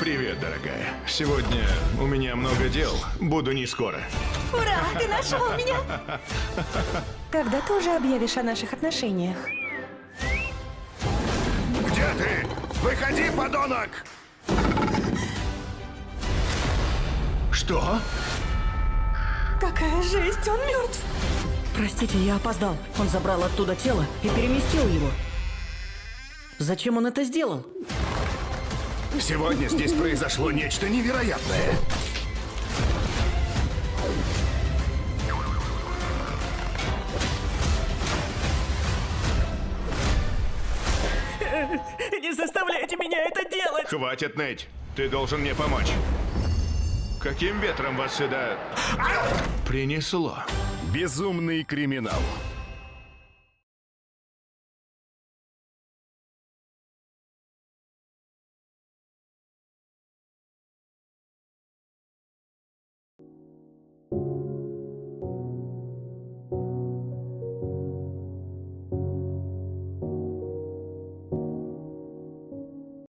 Привет, дорогая. Сегодня у меня много дел. Буду не скоро. Ура, ты нашел меня! Когда ты уже объявишь о наших отношениях? Где ты? Выходи, подонок! Что? Какая жесть, он мертв! Простите, я опоздал. Он забрал оттуда тело и переместил его. Зачем он это сделал? Сегодня здесь произошло нечто невероятное. Не заставляйте меня это делать! Хватит ныть. Ты должен мне помочь. Каким ветром вас сюда принесло? Безумный криминал.